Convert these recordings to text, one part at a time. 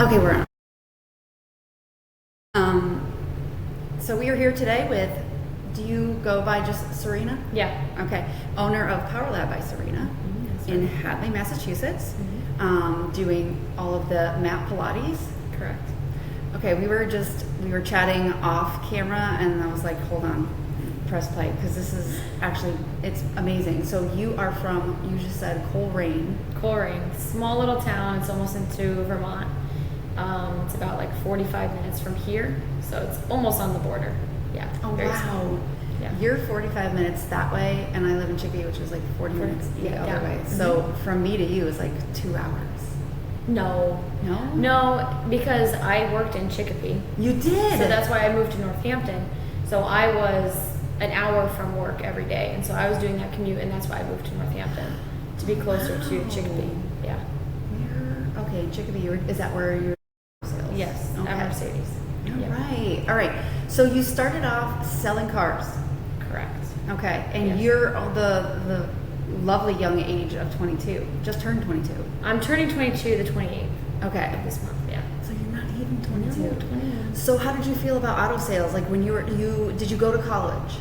Okay, we're on. So we are here today with, do you go by just Serena? Yeah. Okay. Owner of Powerlab by Serena in Hadley, Massachusetts, doing all of the mat Pilates. Correct. Okay, we were chatting off camera, and I was like, hold on, press play, because this is actually, it's amazing. So you are from, you just said Coleraine. Coleraine, small little town. It's almost into Vermont. It's about like 45 minutes from here, so it's almost on the border. Yeah. Oh, very wow. small. Yeah. You're 45 minutes that way, and I live in Chickadee, which is like 40 minutes the other way. Mm-hmm. So from me to you is like 2 hours. No. No? No, because I worked in Chicopee. You did? So that's why I moved to Northampton. So I was an hour from work every day, and so I was doing that commute, and that's why I moved to Northampton, to be closer to Chicopee. Yeah. Okay, Chickadee, is that where you're sales? Yes, Okay. at Mercedes. All right. So you started off selling cars. Correct. Okay, and Yes. you're the lovely young age of 22. Just turned 22. I'm turning 22 the 28th Okay. of this month. Yeah. So you're not even 22. No, 21. So how did you feel about auto sales? Like when did you go to college?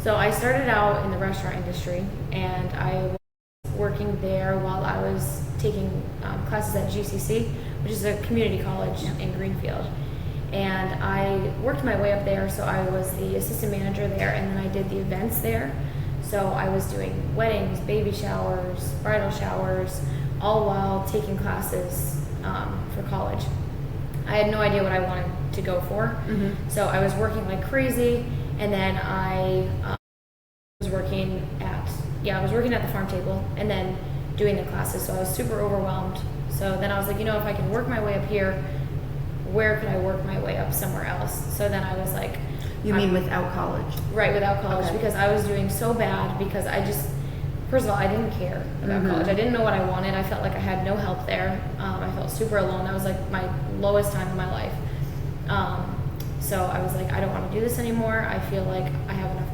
So I started out in the restaurant industry, and I was working there while I was taking classes at GCC, which is a community college in Greenfield. And I worked my way up there, so I was the assistant manager there, and then I did the events there. So I was doing weddings, baby showers, bridal showers, all while taking classes for college. I had no idea what I wanted to go for, so I was working like crazy, and then I was working at the farm table, and then doing the classes. So I was super overwhelmed. So then I was like, if I can work my way up here, where could I work my way up somewhere else? So then I was like, You mean without college? Right, without college, Okay. because I was doing so bad, because first of all, I didn't care about college. I didn't know what I wanted. I felt like I had no help there. I felt super alone. That was like my lowest time in my life. So I was like, I don't want to do this anymore. I feel like I have enough.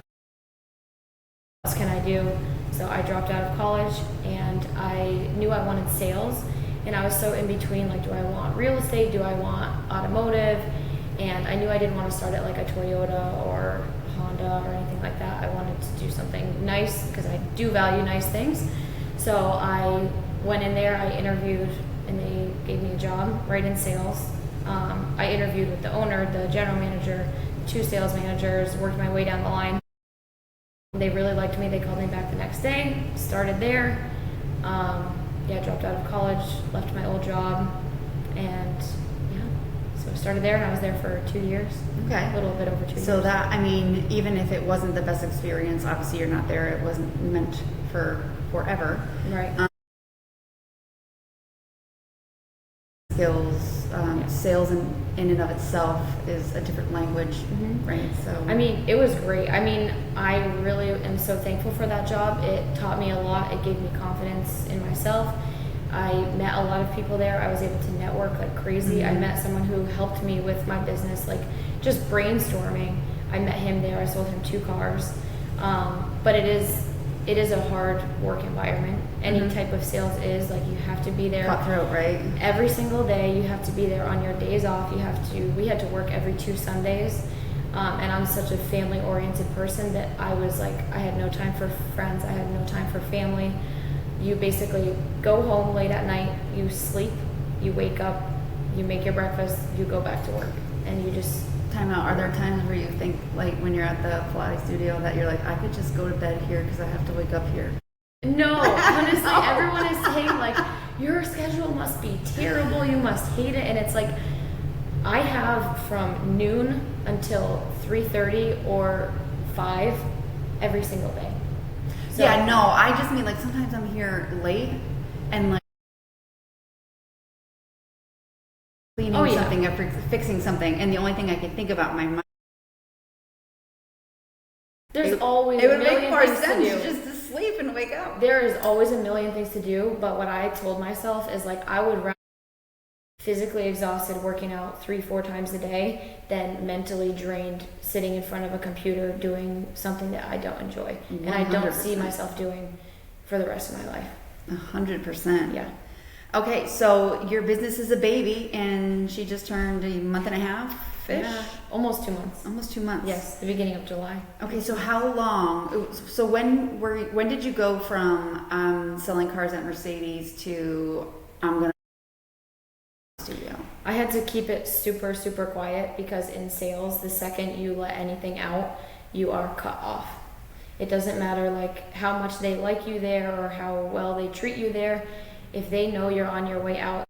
What else can I do? So I dropped out of college, and I knew I wanted sales. And I was so in between, like, do I want real estate? Do I want automotive? And I knew I didn't want to start at like a Toyota or Honda or anything like that. I wanted to do something nice, because I do value nice things. So I went in there, I interviewed, and they gave me a job right in sales. I interviewed with the owner, the general manager, 2 sales managers, worked my way down the line. They really liked me. They called me back the next day, started there. Dropped out of college, left my old job, and so I started there, and I was there for 2 years. Okay. A little bit over 2 years. So that, I mean, even if it wasn't the best experience, obviously you're not there, it wasn't meant for forever. Right. Skills, sales in and of itself is a different language, right? So I mean, it was great. I mean, I really am so thankful for that job. It taught me a lot. It gave me confidence in myself. I met a lot of people there. I was able to network like crazy. I met someone who helped me with my business, like just brainstorming. I met him there. I sold him 2 cars. But it is a hard work environment. Any type of sales is, like, you have to be there. Cutthroat, right? Every single day. You have to be there on your days off. We had to work every 2 Sundays. And I'm such a family-oriented person that I was like, I had no time for friends. I had no time for family. You basically go home late at night, you sleep, you wake up, you make your breakfast, you go back to work, and you just... Time out. Are there times where you think, like when you're at the Pilates studio, that you're like, I could just go to bed here because I have to wake up here? No, honestly, everyone is saying, like, your schedule must be terrible, you must hate it, and it's like, I have from noon until 3:30 or 5 every single day. So, yeah, no, I just mean, like, sometimes I'm here late and like cleaning something or fixing something, and the only thing I can think about in my mind, there's always it a would make million more things sense to do. just to sleep and wake up. There is always a million things to do, but what I told myself is, like, I would rather physically exhausted working out 3-4 times a day than mentally drained sitting in front of a computer doing something that I don't enjoy 100%. And I don't see myself doing for the rest of my life. 100%. Yeah. Okay, so your business is a baby, and she just turned a month and a half-ish? Yeah, almost 2 months. Almost 2 months. Yes, the beginning of July. Okay, so how long? So when did you go from selling cars at Mercedes to I'm gonna studio? I had to keep it super, super quiet because in sales, the second you let anything out, you are cut off. It doesn't matter like how much they like you there or how well they treat you there. If they know you're on your way out,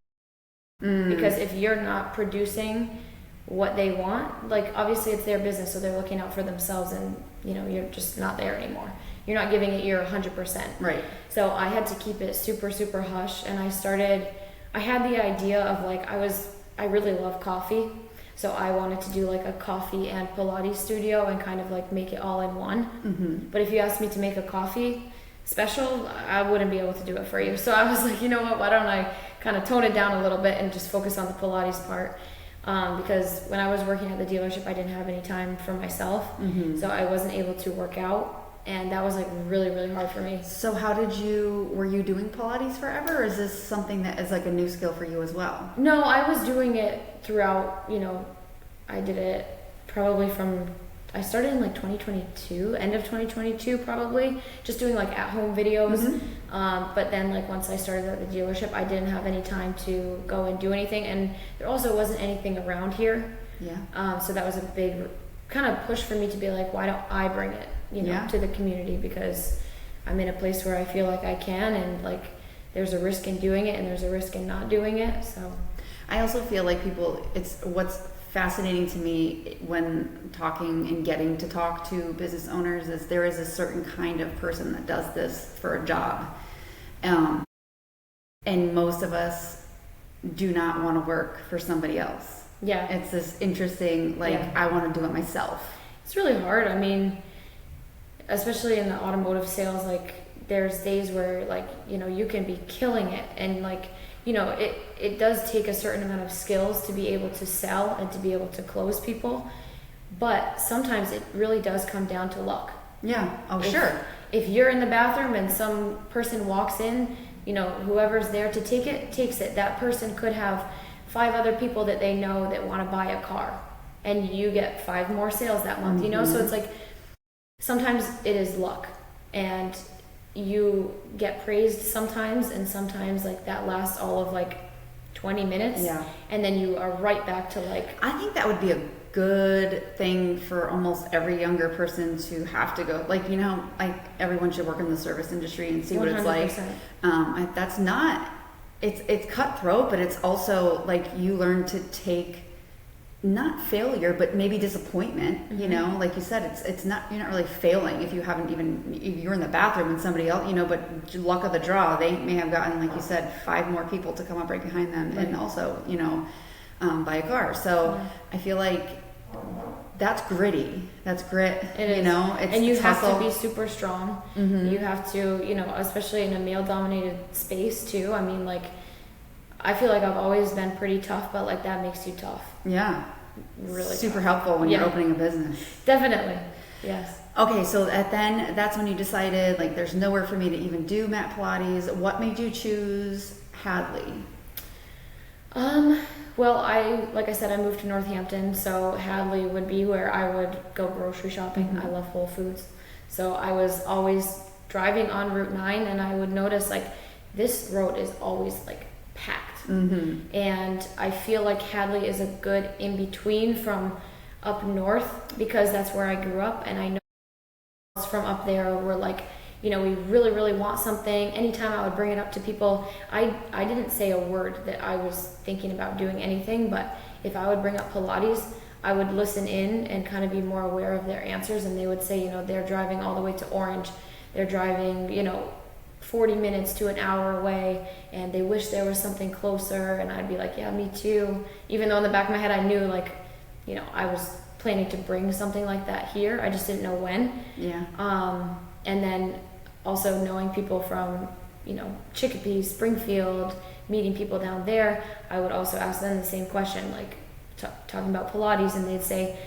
because if you're not producing what they want, like obviously it's their business, so they're looking out for themselves, and you know you're just not there anymore. You're not giving it your 100%. Right. So I had to keep it super, super hush, and I had the idea of like I really love coffee, so I wanted to do like a coffee and Pilates studio and kind of like make it all in one. But if you asked me to make a coffee special, I wouldn't be able to do it for you. So I was like, you know what, why don't I kind of tone it down a little bit and just focus on the Pilates part, because when I was working at the dealership, I didn't have any time for myself, so I wasn't able to work out, and that was like really, really hard for me. So were you doing Pilates forever, or is this something that is like a new skill for you as well? No, I was doing it throughout, I did it probably I started in like 2022, end of 2022 probably, just doing like at-home videos. But then like once I started at the dealership, I didn't have any time to go and do anything, and there also wasn't anything around here. Yeah. So that was a big kind of push for me to be like, why don't I bring it, to the community, because I'm in a place where I feel like I can, and like there's a risk in doing it and there's a risk in not doing it. So I also feel like what's fascinating to me when talking and getting to talk to business owners is there is a certain kind of person that does this for a job. And most of us do not want to work for somebody else. Yeah. It's this interesting, I want to do it myself. It's really hard. I mean, especially in the automotive sales, like there's days where like, you can be killing it, and like, it does take a certain amount of skills to be able to sell and to be able to close people. But sometimes it really does come down to luck. Yeah. Oh, sure. If you're in the bathroom and some person walks in, whoever's there to take it, takes it. That person could have 5 other people that they know that want to buy a car, and you get 5 more sales that month, So it's like, sometimes it is luck, and you get praised sometimes, and sometimes like that lasts all of like 20 minutes. Yeah. And then you are right back to like, I think that would be a good thing for almost every younger person to have to go, like, like everyone should work in the service industry and see what it's like. 100%. That's not, it's cutthroat, but it's also like you learn to take not failure, but maybe disappointment, like you said, it's not, you're not really failing if if you're in the bathroom and somebody else, but luck of the draw, they may have gotten, like you said, 5 more people to come up right behind them, right. And also, buy a car. So I feel like that's gritty. That's grit. It is. And you have hustle. to be super strong. You have to, especially in a male-dominated space too. I mean, like, I feel like I've always been pretty tough, but like that makes you tough. Yeah. Really super tough. helpful when you're opening a business. Definitely. Yes. Okay, so that's when you decided like there's nowhere for me to even do mat Pilates. What made you choose Hadley? Well, like I said, I moved to Northampton, so Hadley would be where I would go grocery shopping. I love Whole Foods. So I was always driving on Route 9, and I would notice like this road is always like packed. And I feel like Hadley is a good in-between from up north, because that's where I grew up, and I know from up there were like, we really, really want something. Anytime I would bring it up to people, I didn't say a word that I was thinking about doing anything, but if I would bring up Pilates, I would listen in and kind of be more aware of their answers, and they would say, they're driving all the way to Orange, they're driving, 40 minutes to an hour away, and they wish there was something closer, and I'd be like, yeah, me too. Even though in the back of my head I knew like, I was planning to bring something like that here, I just didn't know when. Yeah. And then also knowing people from, Chicopee, Springfield, meeting people down there, I would also ask them the same question, like talking about Pilates, and they'd say,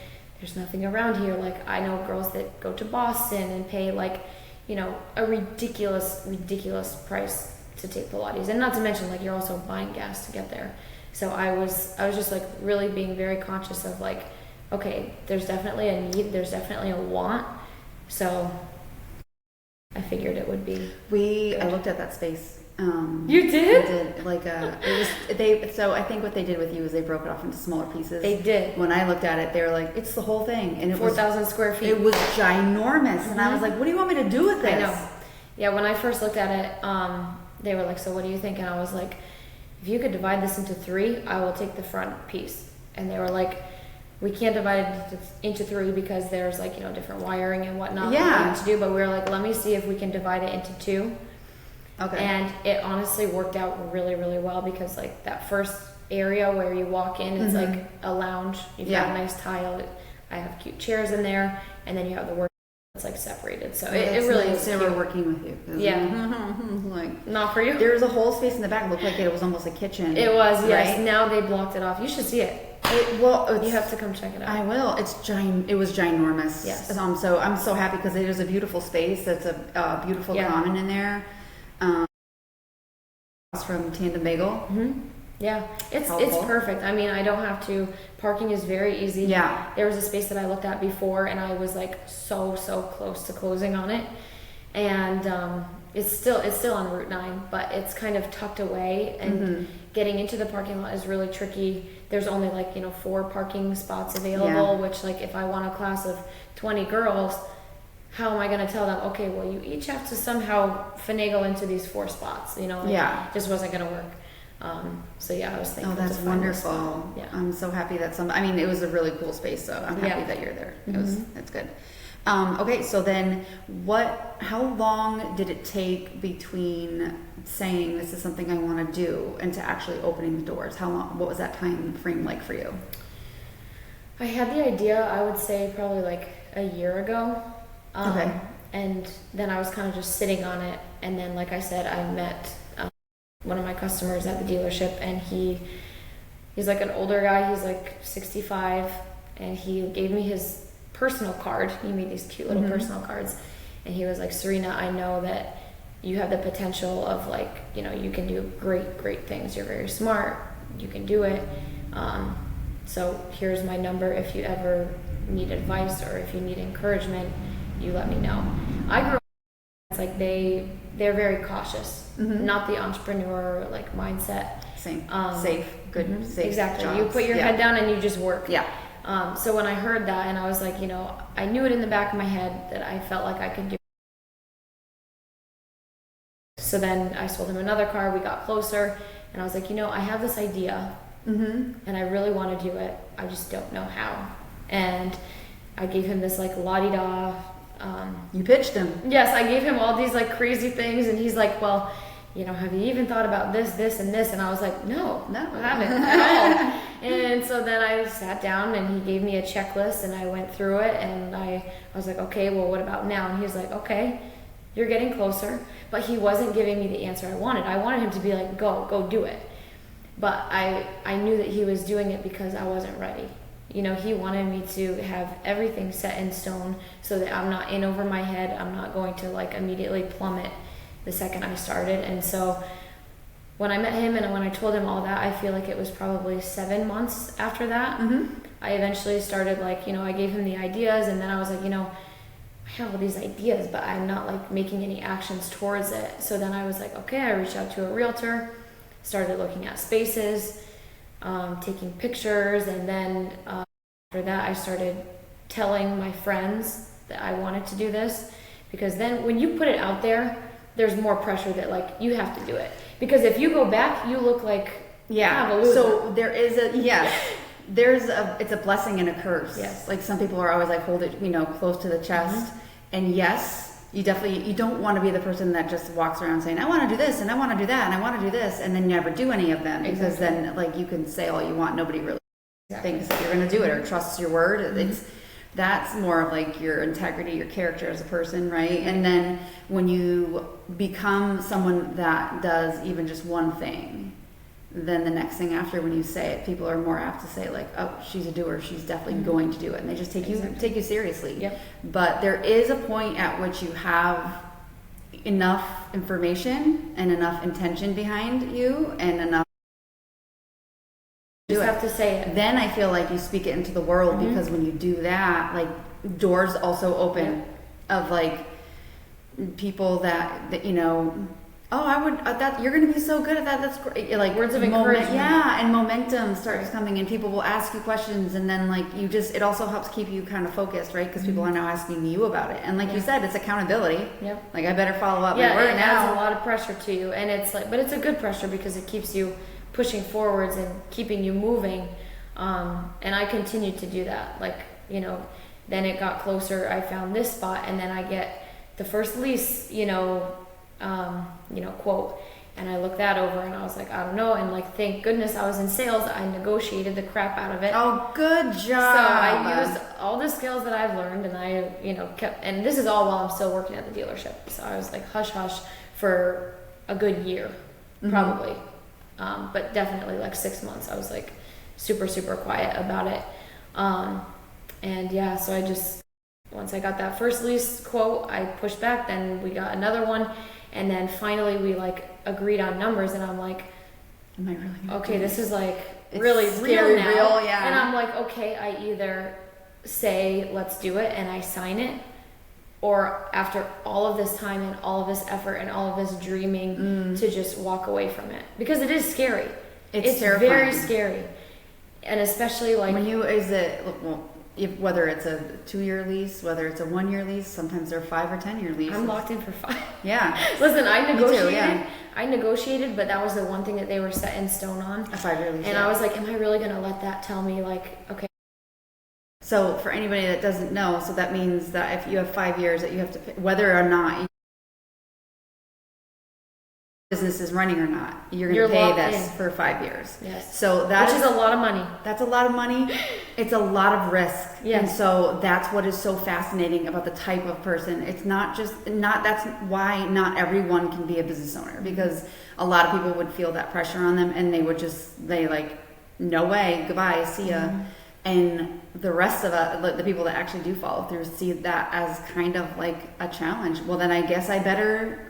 there's nothing around here. Like, I know girls that go to Boston and pay like, a ridiculous price to take Pilates, and not to mention like you're also buying gas to get there. So I was just like really being very conscious of like, okay, there's definitely a need, there's definitely a want. So I figured it would be. I looked at that space. You did? I did. Like it was So I think what they did with you is they broke it off into smaller pieces. They did. When I looked at it, they were like, "It's the whole thing," and it 4,000 square feet. It was ginormous, and I was like, "What do you want me to do with this?" I know. Yeah, when I first looked at it, they were like, "So what do you think?" And I was like, "If you could divide this into 3, I will take the front piece." And they were like, "We can't divide it into 3 because there's like, different wiring and whatnot that we need to do." But we were like, "Let me see if we can divide it into 2." Okay. And it honestly worked out really, really well because like that first area where you walk in, it's like a lounge. You've got a nice tile. I have cute chairs in there, and then you have the work. It's like separated, so it really is. They were working with you. Yeah. Like not for you. There was a whole space in the back. It looked like it was almost a kitchen. It was, yes. Right? Now they blocked it off. You should see it. You have to come check it out. I will. It was ginormous. Yes. So I'm so happy because it is a beautiful space. That's a beautiful common in there. From Tandem Bagel. Yeah, it's perfect. I mean, I don't have to. Parking is very easy. Yeah. There was a space that I looked at before, and I was like so close to closing on it, and it's still on Route 9, but it's kind of tucked away, and getting into the parking lot is really tricky. There's only like 4 parking spots available, which like if I want a class of 20 girls, how am I going to tell them, okay, well, you each have to somehow finagle into these 4 spots, It just wasn't going to work. So yeah, I was thinking. Oh, that's wonderful. Yeah. I'm so happy that it was a really cool space, so I'm happy that you're there. That's good. Okay, so then how long did it take between saying this is something I want to do and to actually opening the doors? What was that time frame like for you? I had the idea, I would say probably like a year ago. Okay. And then I was kind of just sitting on it. And then, like I said, I met one of my customers at the dealership, and he's like an older guy. He's like 65, and he gave me his personal card. He made these cute little personal cards, and he was like, "Serena, I know that you have the potential of like, you can do great things. You're very smart. You can do it. So here's my number. If you ever need advice or if you need encouragement, you let me know." I grew up, it's like they're very cautious, not the entrepreneur like mindset. Same. Safe, good, safe. Exactly. Jobs. You put your head down and you just work. Yeah. So when I heard that, and I was like, I knew it in the back of my head that I felt like I could do it. So then I sold him another car. We got closer, and I was like, I have this idea, and I really want to do it. I just don't know how. And I gave him this like la-di-da. You pitched him. Yes, I gave him all these like crazy things, and he's like, "Well, have you even thought about this, and this?" And I was like, No, I haven't at all. And so then I sat down, and he gave me a checklist, and I went through it, and I was like, "Okay, well, what about now?" And he was like, "Okay, you're getting closer." But he wasn't giving me the answer I wanted. I wanted him to be like, go do it. But I knew that he was doing it because I wasn't ready. He wanted me to have everything set in stone so that I'm not in over my head. I'm not going to like immediately plummet the second I started. And so when I met him and when I told him all that, I feel like it was probably 7 months after that. I eventually started like, I gave him the ideas, and then I was like, I have all these ideas, but I'm not like making any actions towards it. So then I was like, okay, I reached out to a realtor, started looking at spaces, taking pictures, and then after that I started telling my friends that I wanted to do this, because then when you put it out there, there's more pressure that like you have to do it, because if you go back, you look like kind of a loser. So there is it's a blessing and a curse. Yes. Like some people are always like, hold it, close to the chest. And yes, you don't want to be the person that just walks around saying, I want to do this and I want to do that and I want to do this, and then never do any of them. Because then like you can say all you want, nobody really thinks that you're going to do it or trusts your word. That's more of like your integrity, your character as a person, right? And then when you become someone that does even just one thing, then the next thing after, when you say it, people are more apt to say like, oh, she's a doer, she's definitely going to do it, and they just take you seriously. Yep. But there is a point at which you have enough information and enough intention behind you and enough You just have to say it. then I feel like you speak it into the world, because when you do that, like doors also open of like people that you know, oh, I would that you're going to be so good at that. That's great. Like Words of encouragement. Yeah, and momentum starts coming, and people will ask you questions, and then like you just it also helps keep you kind of focused, right? Because people are now asking you about it, and like you said, it's accountability. Yep. Like I better follow up. Yeah, my word it now. adds a lot of pressure to you, and it's like, but it's a good pressure because it keeps you pushing forwards and keeping you moving. And I continued to do that. Like, you know, then it got closer. I found this spot, and then I get the first lease, quote, and I looked that over, and I was like, I don't know, and like, thank goodness I was in sales. I negotiated the crap out of it. Oh, good job. So I used all the skills that I've learned, and I, kept, and this is all while I'm still working at the dealership. So I was like hush hush for a good year, probably. But definitely like 6 months, I was like super, super quiet about it. And yeah, so I just, once I got that first lease quote, I pushed back, then we got another one. And then finally we like agreed on numbers, and I'm like, am I really gonna okay, do this is like It's really real now. real, yeah. And I'm like, okay, I either say, let's do it, and I sign it, or after all of this time and all of this effort and all of this dreaming to just walk away from it, because it is scary. It's terrifying. very scary, and especially like when whether it's a 2-year lease, whether it's a 1-year lease, sometimes they're 5 or 10-year leases. I'm locked in for 5. Yeah. Listen, I negotiated. Me too, yeah. I negotiated, but that was the one thing that they were set in stone on. A 5-year lease. And I was like, am I really gonna let that tell me like, okay? So for anybody that doesn't know, so that means that if you have 5 years that you have to pay, whether or not business is running or not, you're going to pay this for 5 years. Yes. So that Which is a lot of money. That's a lot of money. It's a lot of risk. Yes. And so that's what is so fascinating about the type of person. It's that's why not everyone can be a business owner, because a lot of people would feel that pressure on them, and they like, no way, goodbye, see ya. And the rest of the people that actually do follow through see that as kind of like a challenge. Well, then I guess I better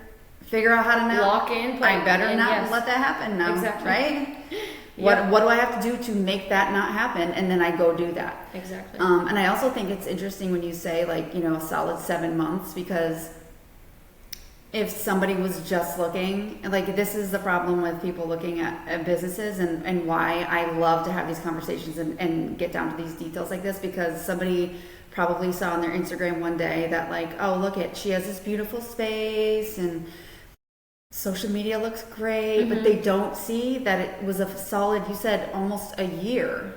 figure out how to now lock in. I better not let that happen now. Exactly. Right? What do I have to do to make that not happen? And then I go do that. Exactly. And I also think it's interesting when you say like, a solid 7 months, because if somebody was just looking, like this is the problem with people looking at businesses, and why I love to have these conversations and get down to these details like this, because somebody probably saw on their Instagram one day that like, oh, look she has this beautiful space and social media looks great, but they don't see that it was a solid, you said almost a year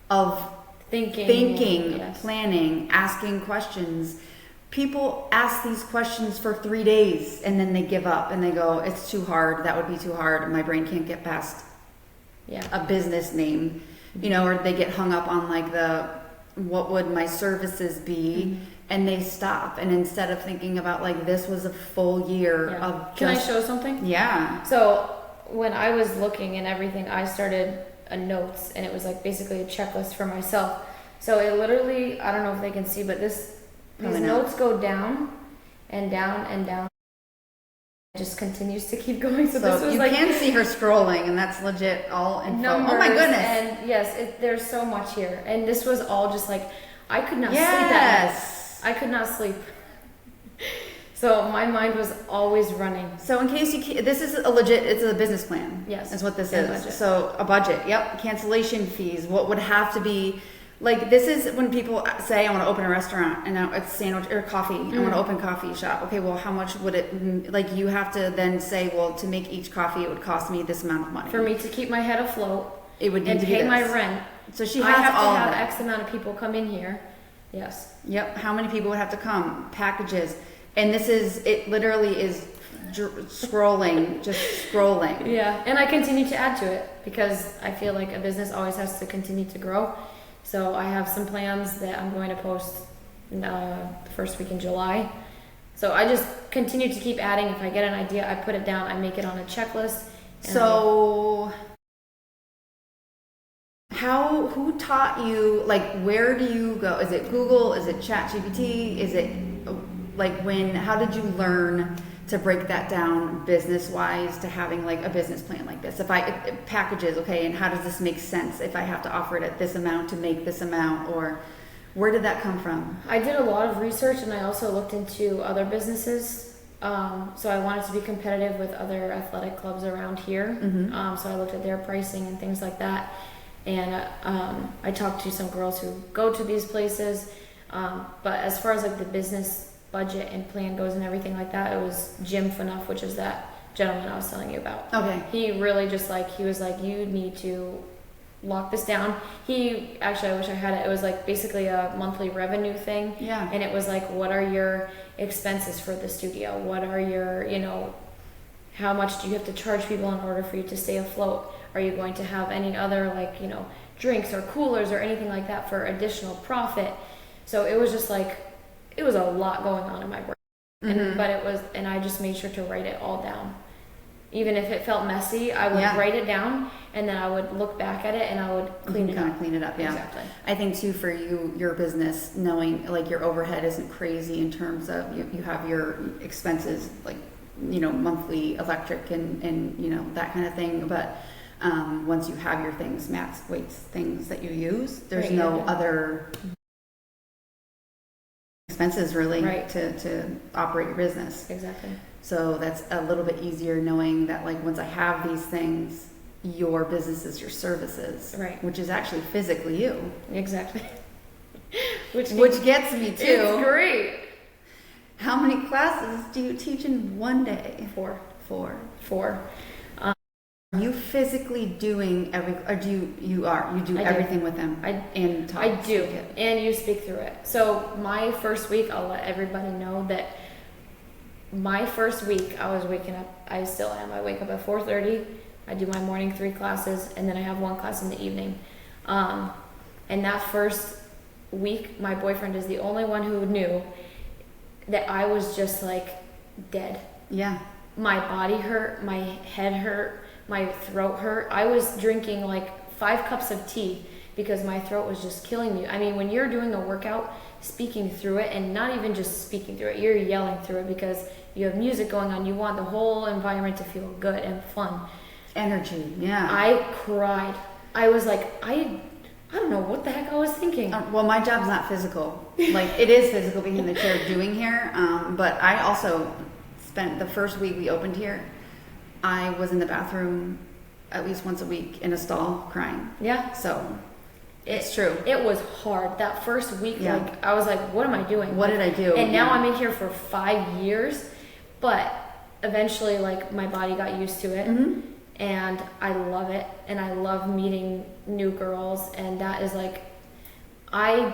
of thinking, yes. planning, asking questions. People ask these questions for 3 days and then they give up and they go, it's too hard. That would be too hard. My brain can't get past a business name, or they get hung up on like what would my services be? And they stop. And instead of thinking about like, this was a full year of Can I show something? Yeah. So when I was looking and everything, I started a notes, and it was like basically a checklist for myself. So it literally, I don't know if they can see, but these notes go down and down and down. It just continues to keep going. So this was you can see her scrolling, and that's legit all info. Numbers, oh my goodness. And yes, there's so much here. And this was all just like, I could not sleep that night. I could not sleep. So my mind was always running. So in case this is it's a business plan. Yes. Is what this And is. budget. So a budget. Yep. Cancellation fees. What would have to be, like this is when people say, I want to open a restaurant and now it's sandwich or coffee. I want to open a coffee shop. Okay, well, how much would it, like you have to then say, well, to make each coffee, it would cost me this amount of money. For me to keep my head afloat. It would need and to pay be this. my rent. So she has I have all to have of that. X amount of people come in here. Yes. Yep. How many people would have to come? Packages. And it literally is scrolling, just scrolling. Yeah. And I continue to add to it because I feel like a business always has to continue to grow. So I have some plans that I'm going to post the first week in July. So I just continue to keep adding. If I get an idea, I put it down. I make it on a checklist. So who taught you, like, where do you go? Is it Google? Is it ChatGPT? Is it like how did you learn to break that down business wise to having like a business plan like this? If packages, okay, and how does this make sense if I have to offer it at this amount to make this amount, or where did that come from? I did a lot of research, and I also looked into other businesses. So I wanted to be competitive with other athletic clubs around here. So I looked at their pricing and things like that. And I talked to some girls who go to these places. But as far as like the business budget and plan goes and everything like that, it was Jim Fanuff, which is that gentleman I was telling you about. Okay. He really just like, he was like, you need to lock this down. He actually, I wish I had it. It was like basically a monthly revenue thing. Yeah. And it was like, what are your expenses for the studio? What are your, you know, how much do you have to charge people in order for you to stay afloat? Are you going to have any other like, you know, drinks or coolers or anything like that for additional profit? So it was just like, it was a lot going on in my brain. But it was, and I just made sure to write it all down. Even if it felt messy, I would write it down, and then I would look back at it and I would clean it up. Clean it up, yeah. Exactly. I think too for you, your business, knowing like your overhead isn't crazy in terms of you have your expenses like, you know, monthly electric and you know, that kind of thing. But once you have your things, mats, weights, things that you use, there's no other expenses really to operate your business. Exactly. So that's a little bit easier knowing that like once I have these things, your business is your services, right? Which is actually physically you. Exactly. which gets me too. It's great. How many classes do you teach in one day? Four. Are you physically doing or do you do everything with them? I do, and you speak through it. So my first week, I'll let everybody know that my first week, I was waking up. I still am. I wake up at 4:30. I do my morning 3 classes, and then I have 1 class in the evening. And that first week, my boyfriend is the only one who knew that I was just like dead. Yeah. My body hurt. My head hurt. My throat hurt. I was drinking like 5 cups of tea because my throat was just killing me. I mean, when you're doing a workout, speaking through it, and not even just speaking through it, you're yelling through it because you have music going on. You want the whole environment to feel good and fun. Energy, yeah. I cried. I was like, I don't know what the heck I was thinking. Well, my job's not physical. Like, it is physical being in the chair doing here, but I also spent the first week we opened here, I was in the bathroom at least once a week in a stall crying. Yeah. So it's true. It was hard. That first week, like, I was like, what am I doing? What did I do? And now I'm in here for 5 years, but eventually, like, my body got used to it. And I love it, and I love meeting new girls, and that is like, I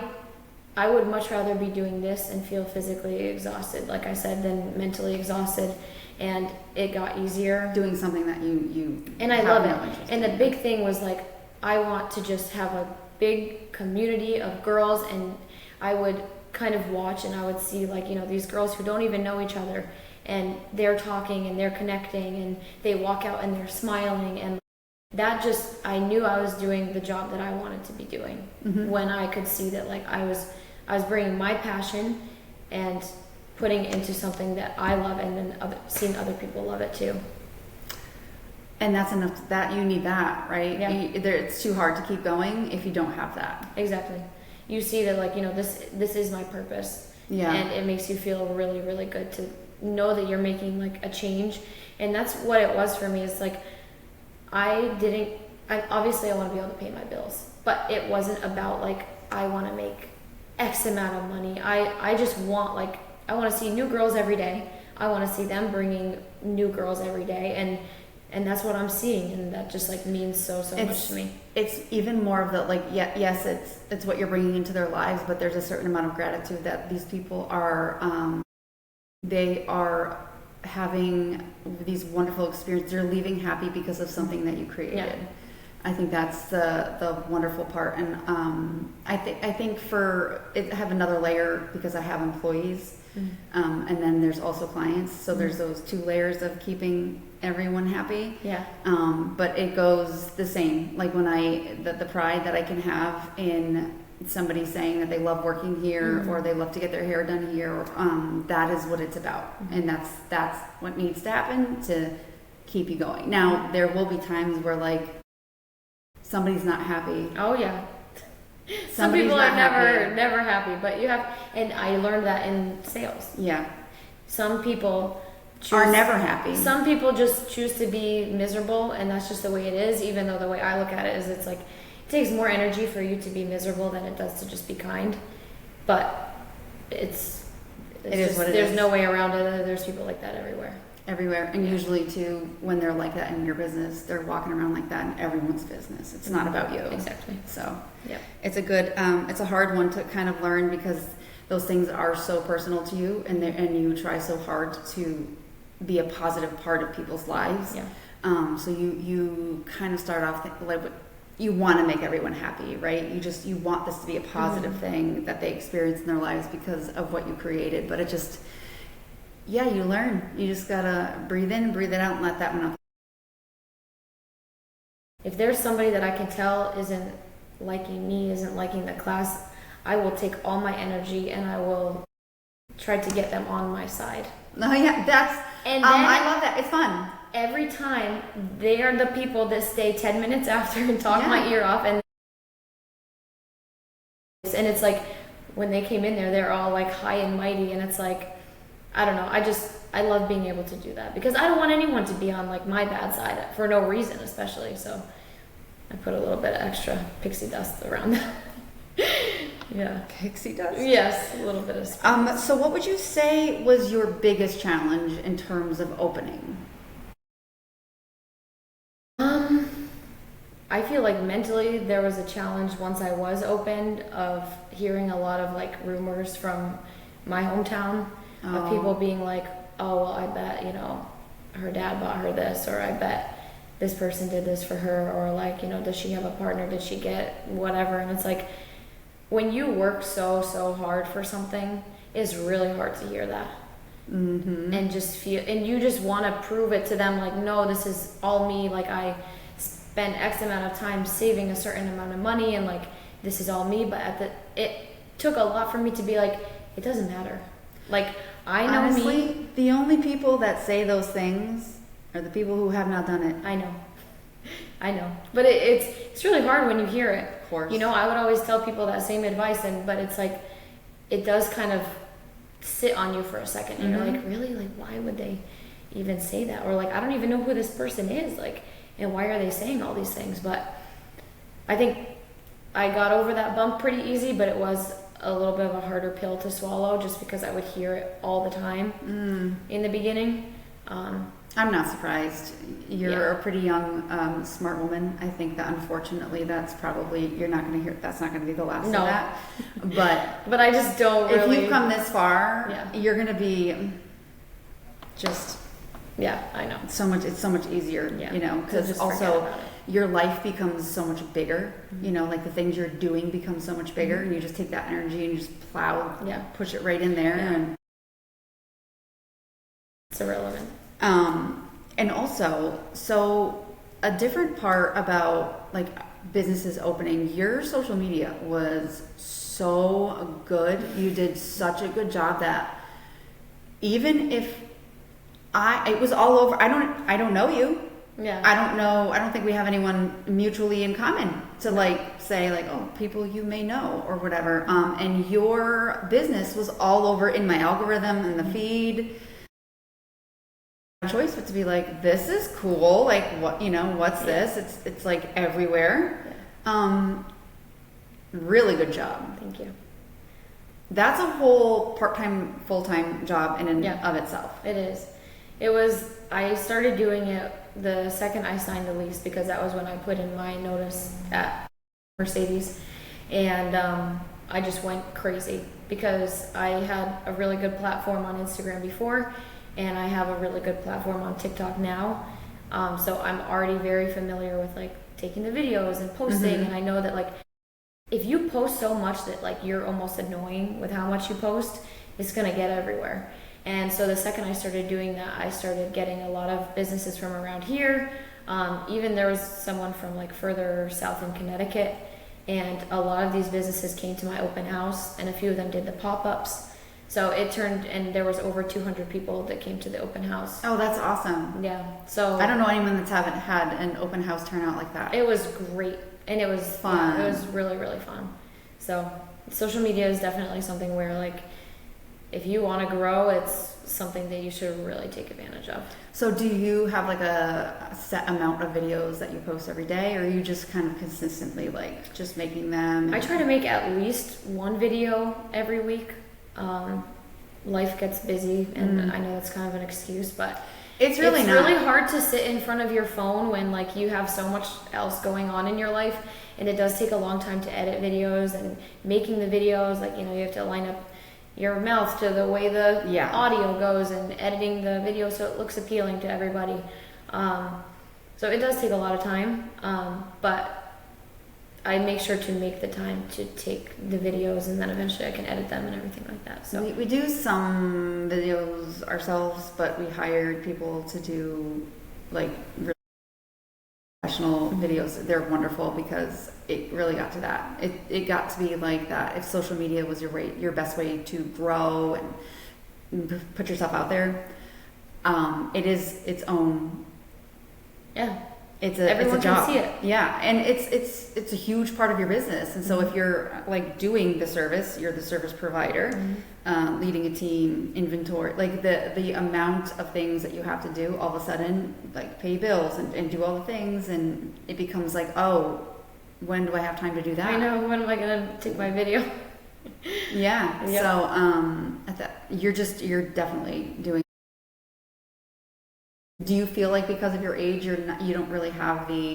would much rather be doing this and feel physically exhausted, like I said, than mentally exhausted, and it got easier. Doing something that you and I love it. And the big thing was like, I want to just have a big community of girls, and I would kind of watch and I would see like, you know, these girls who don't even know each other, and they're talking and they're connecting and they walk out and they're smiling, and that just, I knew I was doing the job that I wanted to be doing when I could see that like I was bringing my passion and putting it into something that I love, and then seeing other people love it too. And that's enough. That you need that, right? Yeah. It's too hard to keep going if you don't have that. Exactly. You see that like, you know, this is my purpose. Yeah. And it makes you feel really, really good to know that you're making like a change. And that's what it was for me. It's like, obviously I want to be able to pay my bills, but it wasn't about like, I want to make X amount of money. I just want like, I want to see new girls every day. I want to see them bringing new girls every day. And that's what I'm seeing. And that just like means so much to me. It's even more of the like, yes, it's what you're bringing into their lives, but there's a certain amount of gratitude that these people are, they are having these wonderful experiences. They're leaving happy because of something that you created. Yeah. I think that's the wonderful part. And I think I have another layer because I have employees, and then there's also clients. So there's those 2 layers of keeping everyone happy. Yeah. But it goes the same. Like when the pride that I can have in somebody saying that they love working here or they love to get their hair done here, that is what it's about. And that's what needs to happen to keep you going. Now, there will be times where like somebody's not happy. Oh yeah. Some Somebody's people not are never happy, but you have, and I learned that in sales. Yeah. Some people Are never happy. Some people just choose to be miserable, and that's just the way it is. Even though the way I look at it is, it's like it takes more energy for you to be miserable than it does to just be kind. But it's It is just, what it there's is. no way around it. There's people like that everywhere. And usually too, when they're like that in your business, they're walking around like that in everyone's business. It's not about you. Exactly. So Yep. it's a good, it's a hard one to kind of learn because those things are so personal to you, and you try so hard to be a positive part of people's lives. Yeah. So you kind of start off like you want to make everyone happy, right? You want this to be a positive thing that they experience in their lives because of what you created. But it just, yeah, you learn. You just gotta breathe in, breathe it out, and let that one out. If there's somebody that I can tell isn't liking me, isn't liking the class, I will take all my energy and I will try to get them on my side. Oh yeah, that's. And I love that. It's fun. Every time, they are the people that stay 10 minutes after and talk my ear off, and it's like when they came in there, they're all like high and mighty, and it's like, I don't know, I love being able to do that because I don't want anyone to be on like my bad side for no reason, especially. So I put a little bit of extra pixie dust around that. Yeah. Pixie dust? Yes, a little bit of so what would you say was your biggest challenge in terms of opening? I feel like mentally there was a challenge once I was opened of hearing a lot of like rumors from my hometown of people being like, oh, well, I bet, you know, her dad bought her this, or I bet this person did this for her, or like, you know, does she have a partner? Did she get whatever? And it's like, when you work so hard for something, it's really hard to hear that. And just feel, and you just want to prove it to them, like, no, this is all me, like I spend X amount of time saving a certain amount of money, and like this is all me. But it took a lot for me to be like, it doesn't matter. Like, I know Honestly, me. The only people that say those things are the people who have not done it. I know, but it's really hard when you hear it. Of course. You know, I would always tell people that same advice, but it's like, it does kind of sit on you for a second, and you're like, really, like, why would they even say that? Or like, I don't even know who this person is, like, and why are they saying all these things? But I think I got over that bump pretty easy, but it was a little bit of a harder pill to swallow just because I would hear it all the time in the beginning. I'm not surprised. You're a pretty young, smart woman. I think that unfortunately that's probably, you're not going to hear, that's not going to be the last of that. But I just don't if really. you've come this far, you're going to be just. Yeah, I know. It's so much easier, you know, because also your life becomes so much bigger, you know, like the things you're doing become so much bigger, and you just take that energy and you just plow, push it right in there. And it's irrelevant. And also, so a different part about like businesses opening, your social media was so good. You did such a good job that even if it was all over. I don't know you. Yeah. I don't think we have anyone mutually in common to like say like, oh, people you may know or whatever. And your business was all over in my algorithm and the feed. Choice but to be like, this is cool. Like, what, you know, what's this? It's like everywhere. Really good job. Thank you. That's a whole part-time, full-time job in and of itself. It is. It was, I started doing it the second I signed the lease because that was when I put in my notice at Mercedes. And I just went crazy because I had a really good platform on Instagram before, and I have a really good platform on TikTok now. So I'm already very familiar with like taking the videos and posting. And I know that like, if you post so much that like you're almost annoying with how much you post, it's gonna get everywhere. And so the second I started doing that, I started getting a lot of businesses from around here. Even there was someone from like further south in Connecticut And a lot of these businesses came to my open house, and a few of them did the pop-ups. So it turned, and there was over 200 people that came to the open house. Oh, that's awesome. Yeah. So I don't know anyone that's haven't had an open house turnout like that. it was great, and it was Fun. Yeah, it was really, really fun. So social media is definitely something where, like, if you want to grow, it's something that you should really take advantage of. So do you have like a set amount of videos that you post every day, or are you just kind of consistently like just making them? I try to make at least one video every week. Life gets busy, and I know that's kind of an excuse, but it's really hard to sit in front of your phone when like you have so much else going on in your life, and it does take a long time to edit videos and making the videos. Like, you know, you have to line up your mouth to the way the audio goes and editing the video so it looks appealing to everybody. So it does take a lot of time, but I make sure to make the time to take the videos, and then eventually I can edit them and everything like that. So we do some videos ourselves, but we hired people to do like really professional videos. They're wonderful because it really got to that. It got to be like that. If social media was your best way to grow and put yourself out there, it is its own. Yeah. Everyone it's a job. Can see it. Yeah, and it's a huge part of your business. And so if you're like doing the service, you're the service provider, leading a team, inventory, like the amount of things that you have to do, all of a sudden, like pay bills and do all the things, and it becomes like, oh, when do I have time to do that? I know, when am I gonna take my video? Yeah. Yep. So you're definitely doing. Do you feel like because of your age, you don't really have the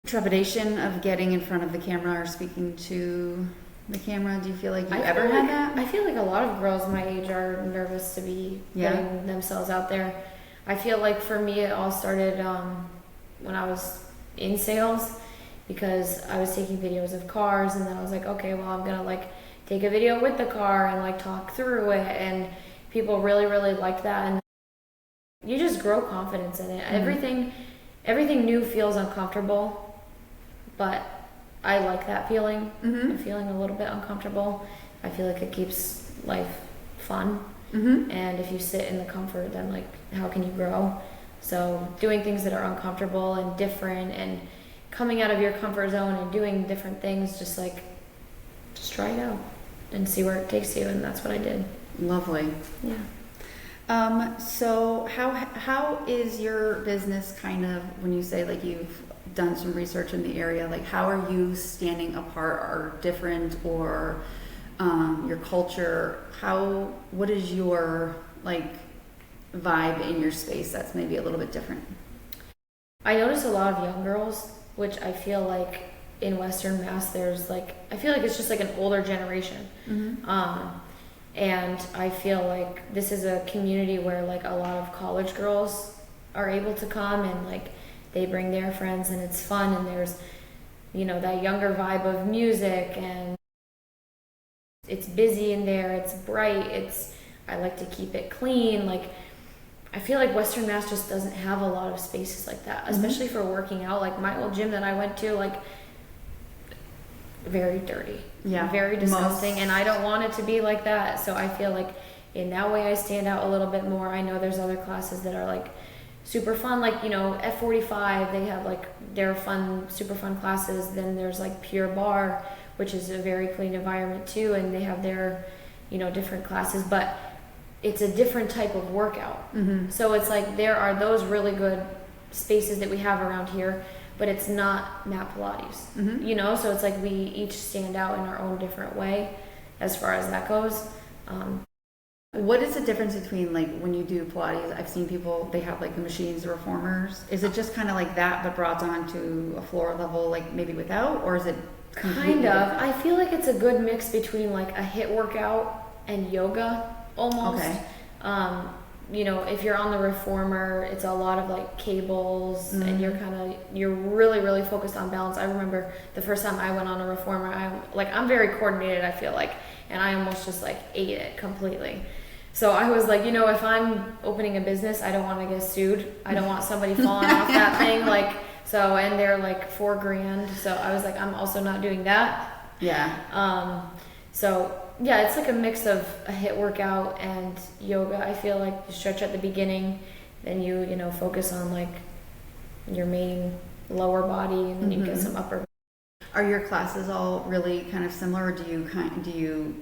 trepidation of getting in front of the camera or speaking to the camera? Do you feel like you ever had that? I feel like a lot of girls my age are nervous to be putting themselves out there. I feel like for me, it all started when I was in sales, because I was taking videos of cars, and then I was like, okay, well, I'm gonna like take a video with the car and like talk through it, and people really, really liked that. And you just grow confidence in it. Everything new feels uncomfortable, but I like that feeling. Feeling a little bit uncomfortable. I feel like it keeps life fun. And if you sit in the comfort, then like how can you grow? So doing things that are uncomfortable and different, and coming out of your comfort zone and doing different things, just try it out and see where it takes you. And that's what I did. Lovely. Yeah. So how is your business kind of, when you say like you've done some research in the area, like how are you standing apart or different, or your culture? What is your like vibe in your space that's maybe a little bit different? I notice a lot of young girls, which I feel like in Western Mass there's like, I feel like it's just like an older generation. And I feel like this is a community where like a lot of college girls are able to come, and like they bring their friends, and it's fun, and there's, you know, that younger vibe of music, and it's busy in there, it's bright, I like to keep it clean. Like I feel like Western Mass just doesn't have a lot of spaces like that, especially for working out. Like my old gym that I went to, like very dirty, very disgusting, and I don't want it to be like that. So I feel like in that way I stand out a little bit more. I know there's other classes that are like super fun, like, you know, F45, they have like their fun, super fun classes. Then there's like Pure Barre, which is a very clean environment too, and they have their, you know, different classes, but it's a different type of workout. So it's like there are those really good spaces that we have around here, but it's not mat Pilates, you know? So it's like we each stand out in our own different way as far as that goes. What is the difference between like when you do Pilates? I've seen people, they have like the machines, the reformers. Is it just kind of like that, but brought on to a floor level, like maybe without, or is it kind of? I feel like it's a good mix between like a HIIT workout and yoga almost. Okay. You know, if you're on the reformer, it's a lot of like cables, and you're really, really focused on balance. I remember the first time I went on a reformer, I'm very coordinated, I feel like, and I almost just like ate it completely. So I was like, you know, if I'm opening a business, I don't want to get sued. I don't want somebody falling off that thing. Like, So, and they're like $4,000. So I was like, I'm also not doing that. Yeah. So yeah, it's like a mix of a HIIT workout and yoga. I feel like you stretch at the beginning, then you know, focus on like your main lower body, and then you get some upper. Are your classes all really kind of similar, or do you?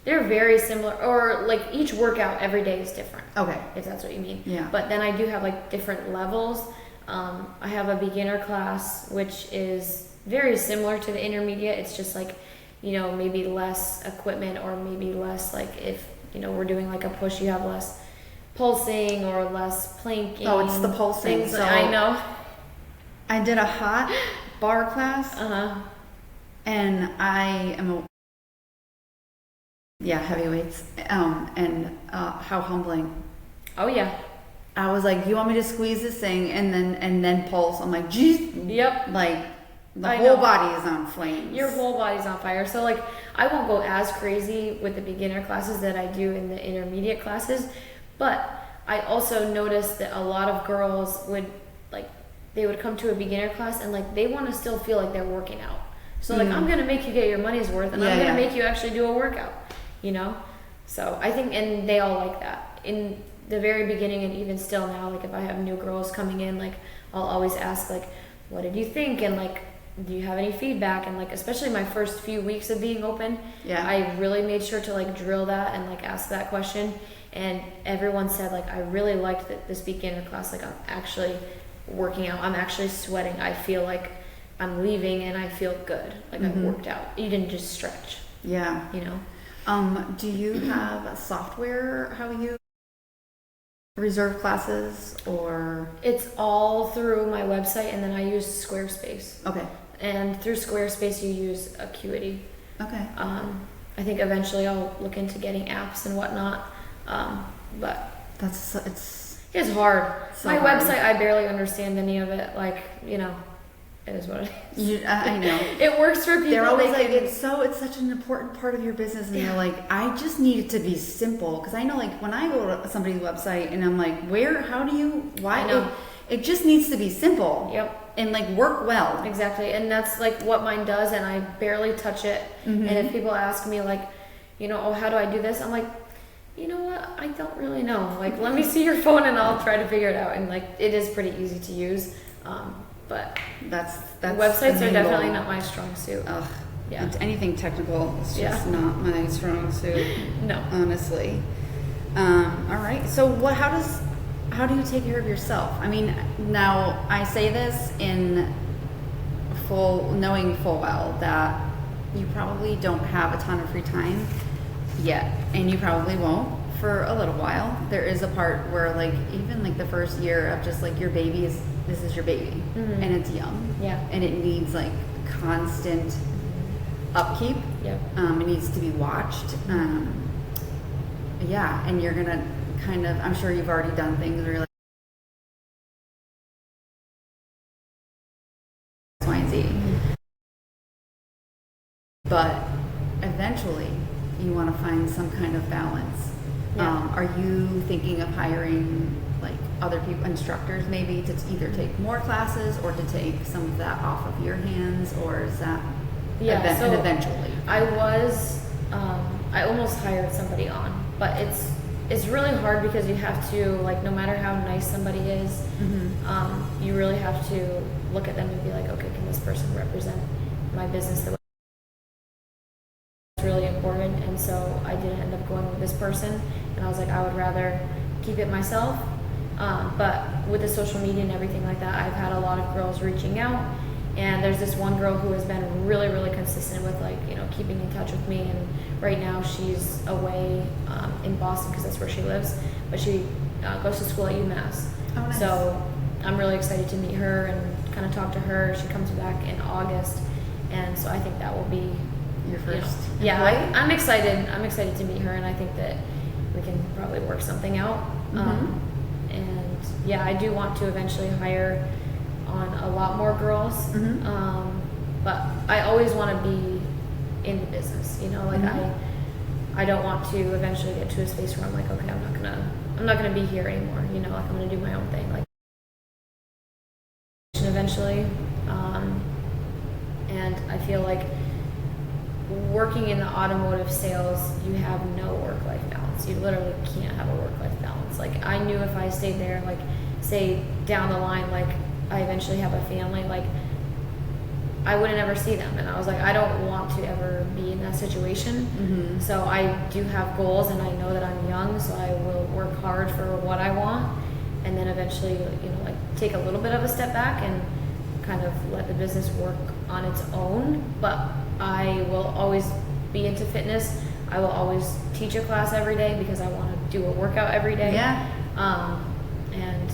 They're very similar, or like each workout every day is different. Okay. If that's what you mean. Yeah. But then I do have like different levels. I have a beginner class, which is very similar to the intermediate. It's just like, you know, maybe less equipment, or maybe less, like if, you know, we're doing like a push, you have less pulsing or less planking. Oh, it's the pulsing. So I know. I did a hot bar class. And I am heavyweights. And how humbling. Oh yeah. I was like, you want me to squeeze this thing and then pulse? I'm like, geez. Yep. Like the whole body is on flames. Your whole body's on fire. So like, I won't go as crazy with the beginner classes that I do in the intermediate classes, but I also noticed that a lot of girls would like, they would come to a beginner class and like they want to still feel like they're working out. So like, I'm gonna make you get your money's worth, and I'm gonna make you actually do a workout, you know? So I think, and they all like that. In the very beginning, and even still now, like if I have new girls coming in, like I'll always ask like, what did you think? And like, do you have any feedback? And like, especially my first few weeks of being open, I really made sure to like drill that and like ask that question. And everyone said like, I really liked this beginner class. Like I'm actually working out. I'm actually sweating. I feel like I'm leaving and I feel good. Like I've worked out. You didn't just stretch. Yeah. You know? Do you have software how you reserve classes, or? It's all through my website, and then I use Squarespace. Okay. And through Squarespace, you use Acuity. Okay. I think eventually I'll look into getting apps and whatnot. But it's hard. My website, I barely understand any of it. Like, you know, it is what it is. I know. It works for people. They're always like, it's such an important part of your business, and you're like, I just need it to be simple, because I know like when I go to somebody's website and I'm like, why? It just needs to be simple. Yep. And like work well. Exactly. And that's like what mine does, and I barely touch it. And if people ask me like, you know, oh, how do I do this? I'm like, you know what? I don't really know. Like, let me see your phone and I'll try to figure it out. And like, it is pretty easy to use. But that's websites are definitely not my strong suit. Ugh. Yeah. Anything technical is just not my strong suit. No. Honestly. All right. So how do you take care of yourself? I mean, now I say this knowing full well that you probably don't have a ton of free time yet, and you probably won't for a little while. There is a part where like even like the first year of just like this is your baby, and it's young, and it needs like constant upkeep. It needs to be watched. And you're gonna kind of, I'm sure you've already done things where you're like X, Y, and Z. But eventually you want to find some kind of balance. Are you thinking of hiring like other people, instructors maybe, to either take more classes or to take some of that off of your hands, or is that eventually? I almost hired somebody on, but it's really hard because you have to, like, no matter how nice somebody is, you really have to look at them and be like, okay, can this person represent my business the way it's really important? And so I didn't end up going with this person, and I was like, I would rather keep it myself. But with the social media and everything like that, I've had a lot of girls reaching out, and there's this one girl who has been really, really consistent with, like, you know, keeping in touch with me. And right now she's away in Boston because that's where she lives, but she goes to school at UMass. Oh, nice. So I'm really excited to meet her and kind of talk to her. She comes back in August, and so I think that will be your first. I'm excited. I'm excited to meet her, and I think that we can probably work something out. And yeah, I do want to eventually hire on a lot more girls. But I always want to be in the business, you know, like I don't want to eventually get to a space where I'm like, okay, I'm not gonna be here anymore, you know, like I'm gonna do my own thing. Like eventually. And I feel like working in the automotive sales, you have no work-life balance. You literally can't have a work-life balance. Like, I knew if I stayed there, like, say down the line, like, I eventually have a family, like, I wouldn't ever see them. And I was like, I don't want to ever be in that situation. Mm-hmm. So I do have goals, and I know that I'm young, so I will work hard for what I want, and then eventually, you know, like, take a little bit of a step back and kind of let the business work on its own. But I will always be into fitness. I will always teach a class every day because I want to do a workout every day. Yeah. And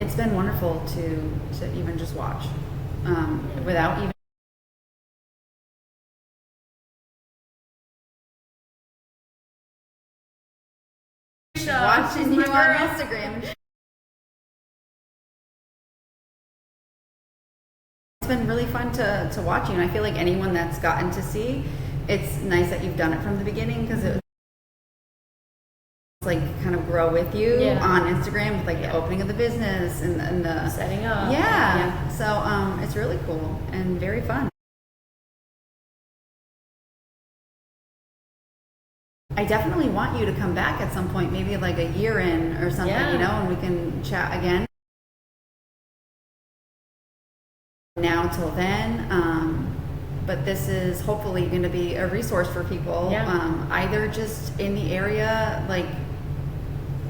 it's been wonderful to even just watch, without even watching you on Instagram. It's been really fun to watch you, and I feel like anyone that's gotten to see, it's nice that you've done it from the beginning, because it was like kind of grow with you on Instagram with like the opening of the business and the setting up. Yeah. So it's really cool and very fun. I definitely want you to come back at some point, maybe like a year in or something, you know, and we can chat again. Now till then, but this is hopefully going to be a resource for people, either just in the area. Like,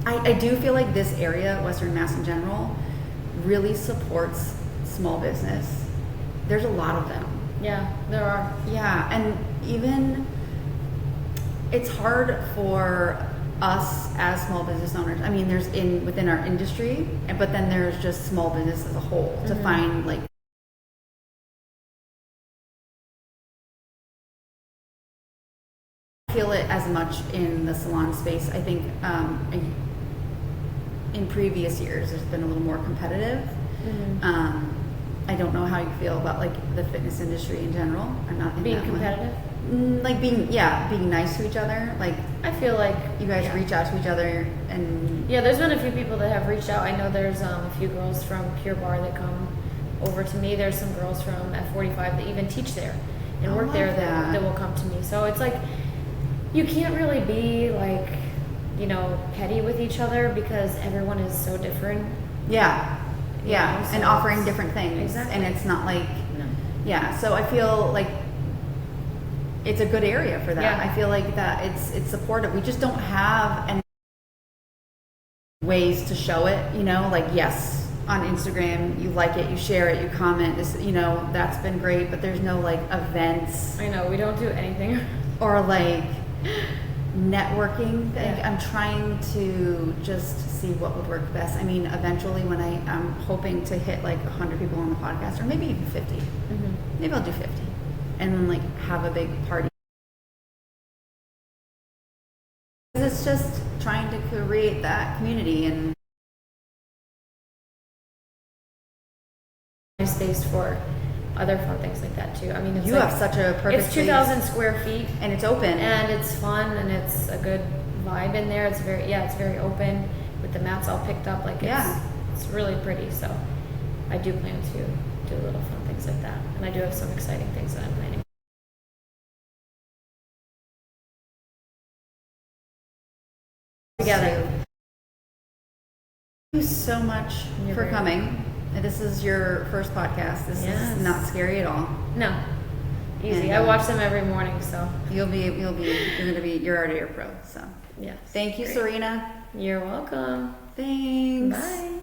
I do feel like this area, Western Mass in general, really supports small business. There's a lot of them. Yeah, there are. Yeah, and even it's hard for us as small business owners. I mean, there's within our industry, but then there's just small business as a whole to find like. Feel it as much in the salon space. I think in previous years there's been a little more competitive. I don't know how you feel about like the fitness industry in general. I'm not in being that competitive. Like being nice to each other. Like, I feel like you guys reach out to each other, and there's been a few people that have reached out. I know there's a few girls from Pure Barre that come over to me. There's some girls from F45 that even teach there and work there that will come to me. So it's like, you can't really be like, you know, petty with each other because everyone is so different. Yeah, know, so and offering different things. Exactly. And it's not like, so I feel like it's a good area for that. Yeah. I feel like that it's supportive. We just don't have any ways to show it, you know, like, yes, on Instagram, you like it, you share it, you comment, this, you know, that's been great, but there's no like events. I know, we don't do anything. Or like networking thing. I'm trying to just see what would work best. I mean, eventually when I'm hoping to hit like 100 people on the podcast, or maybe even 50. Maybe I'll do 50. And then like have a big party. It's just trying to create that community and space for other fun things like that too. I mean, it's you like, have such a perfect it's 2,000 square feet and it's open and it's fun and it's a good vibe in there. It's very open with the mats all picked up. Like, it's really pretty. So I do plan to do little fun things like that, and I do have some exciting things that I'm planning. Together. Thank you so much for coming. This is your first podcast. This is not scary at all. No, easy. I watch them every morning, so you're already a pro. So yes. Thank you, Serena. You're welcome. Thanks. Bye.